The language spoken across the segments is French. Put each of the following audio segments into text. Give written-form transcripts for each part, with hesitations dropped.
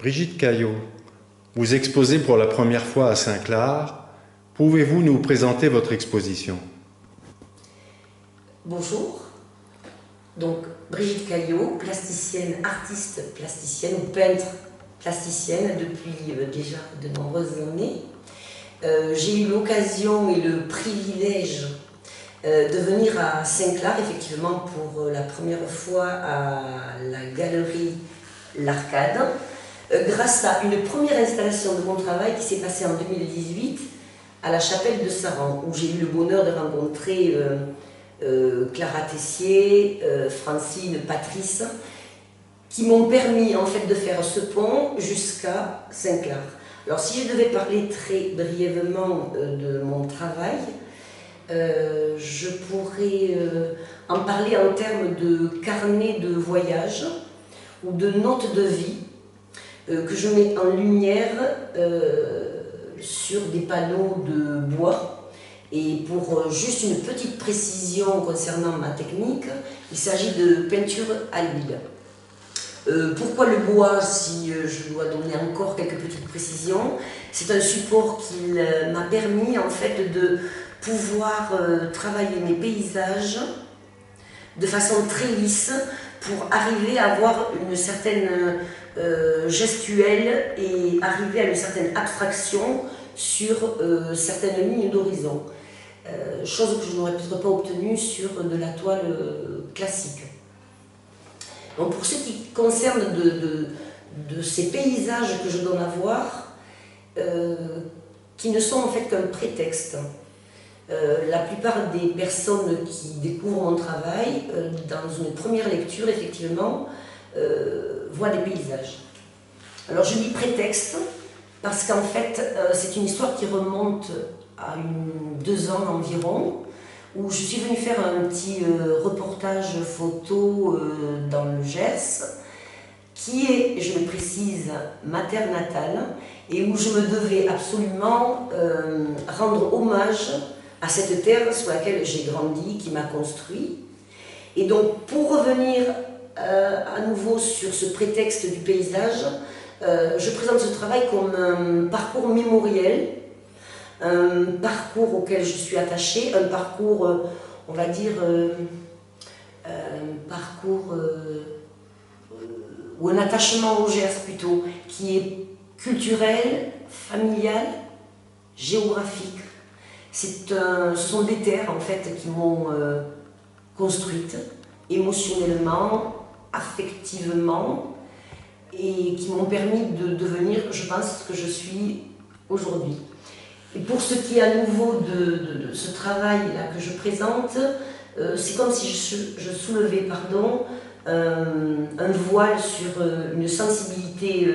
Brigitte Caillot, vous exposez pour la première fois à Saint-Clar. Pouvez-vous nous présenter votre exposition? Bonjour, donc Brigitte Caillot, plasticienne, artiste plasticienne ou peintre plasticienne depuis déjà de nombreuses années. J'ai eu l'occasion et le privilège de venir à Saint-Clar, effectivement pour la première fois à la galerie L'Arcade, grâce à une première installation de mon travail qui s'est passée en 2018 à la chapelle de Saran, où j'ai eu le bonheur de rencontrer Clara Tessier, Francine, Patrice, qui m'ont permis en fait de faire ce pont jusqu'à Saint-Clar. Alors si je devais parler très brièvement de mon travail, je pourrais en parler en termes de carnet de voyage ou de notes de vie que je mets en lumière sur des panneaux de bois. Et pour juste une petite précision concernant ma technique, il s'agit de peinture à l'huile. Pourquoi le bois, si je dois donner encore quelques petites précisions? C'est un support qui m'a permis en fait de pouvoir travailler mes paysages de façon très lisse pour arriver à avoir une certaine gestuelle et arriver à une certaine abstraction sur certaines lignes d'horizon. Chose que je n'aurais peut-être pas obtenue sur de la toile classique. Donc pour ce qui concerne de ces paysages que je donne à voir, qui ne sont en fait qu'un prétexte. La plupart des personnes qui découvrent mon travail, dans une première lecture, effectivement, voient des paysages. Alors je dis prétexte parce qu'en fait, c'est une histoire qui remonte à 2 ans environ, où je suis venue faire un petit reportage photo dans le Gers, qui est, je le précise, ma terre natale, et où je me devais absolument rendre hommage à cette terre sur laquelle j'ai grandi, qui m'a construit. Et donc, pour revenir à nouveau sur ce prétexte du paysage, je présente ce travail comme un parcours mémoriel, un parcours auquel je suis attachée, un parcours, on va dire, un parcours ou un attachement au Gers plutôt, qui est culturel, familial, géographique. Ce sont des terres en fait qui m'ont construite émotionnellement, affectivement, et qui m'ont permis de devenir, je pense, ce que je suis aujourd'hui. Et pour ce qui est à nouveau de ce travail-là que je présente, c'est comme si je soulevais un voile sur une sensibilité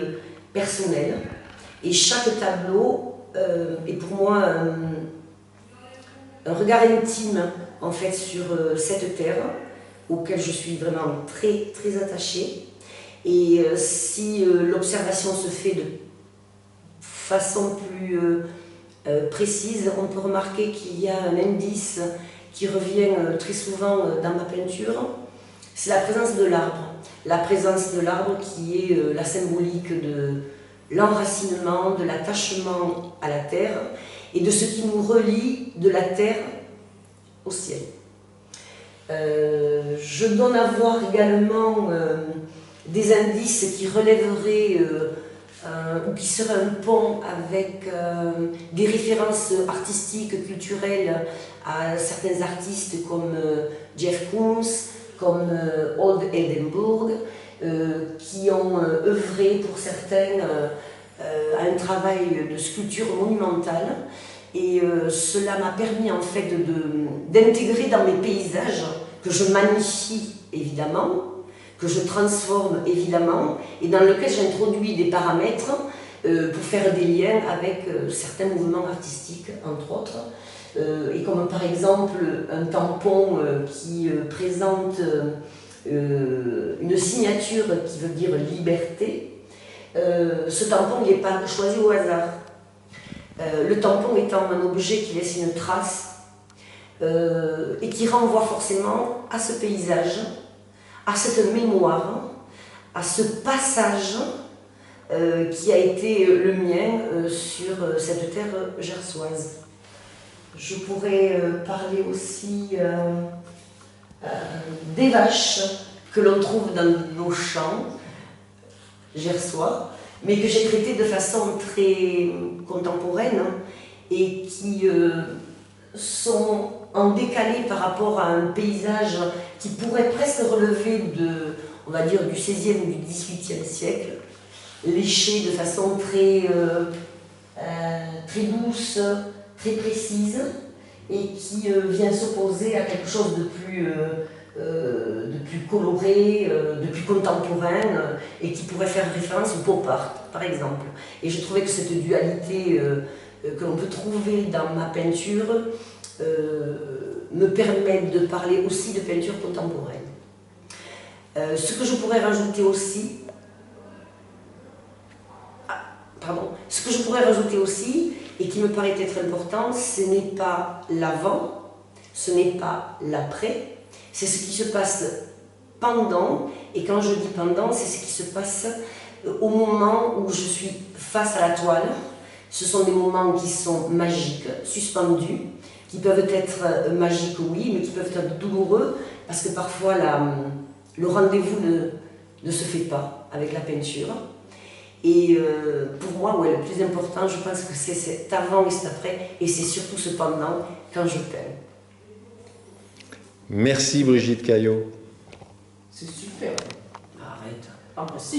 personnelle. Et chaque tableau est pour moi un regard intime en fait, sur cette terre, auquel je suis vraiment très, très attachée. Et si l'observation se fait de façon plus précise, on peut remarquer qu'il y a un indice qui revient très souvent dans ma peinture, c'est la présence de l'arbre. La présence de l'arbre qui est la symbolique de l'enracinement, de l'attachement à la terre et de ce qui nous relie de la terre au ciel. Je donne à voir également des indices qui relèveraient ou qui seraient un pont avec des références artistiques, culturelles à certains artistes comme Jeff Koons, comme Old Edinburgh, qui ont œuvré pour certains à un travail de sculpture monumentale. Et cela m'a permis en fait d'intégrer dans mes paysages, que je magnifie évidemment, que je transforme évidemment, et dans lequel j'introduis des paramètres pour faire des liens avec certains mouvements artistiques, entre autres. Et comme par exemple un tampon qui présente une signature qui veut dire liberté. Ce tampon n'est pas choisi au hasard. Le tampon étant un objet qui laisse une trace et qui renvoie forcément à ce paysage, à cette mémoire, à ce passage qui a été le mien sur cette terre gersoise. Je pourrais parler aussi des vaches que l'on trouve dans nos champs gersois, mais que j'ai traitées de façon très contemporaine et qui sont en décalé par rapport à un paysage qui pourrait presque relever on va dire, du XVIe ou du XVIIIe siècle, léché de façon très douce, très précise, et qui vient s'opposer à quelque chose de plus coloré, de plus contemporain, et qui pourrait faire référence au pop art, par exemple. Et je trouvais que cette dualité que l'on peut trouver dans ma peinture me permet de parler aussi de peinture contemporaine. Ce que je pourrais rajouter aussi, et qui me paraît être important, ce n'est pas l'avant, ce n'est pas l'après, c'est ce qui se passe pendant, et quand je dis pendant, c'est ce qui se passe au moment où je suis face à la toile. Ce sont des moments qui sont magiques, suspendus, qui peuvent être magiques, oui, mais qui peuvent être douloureux, parce que parfois le rendez-vous ne se fait pas avec la peinture. Et pour moi, ouais, le plus important, je pense que c'est cet avant et cet après, et c'est surtout ce pendant quand je peins. Merci Brigitte Caillot. C'est super. Arrête. Ah bah si.